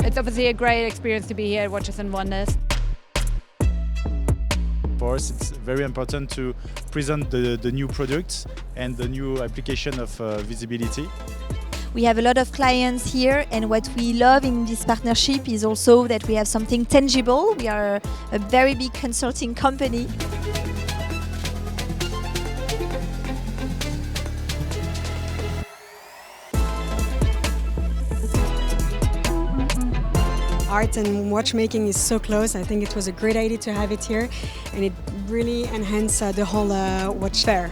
It's obviously a great experience to be here at Watches and Wonders. For us, it's very important to present the new products and the new application of visibility. We have a lot of clients here, and what we love in this partnership is also that we have something tangible. We are a very big consulting company. Art and watchmaking is so close. I think it was a great idea to have it here, and it really enhanced the whole watch fair.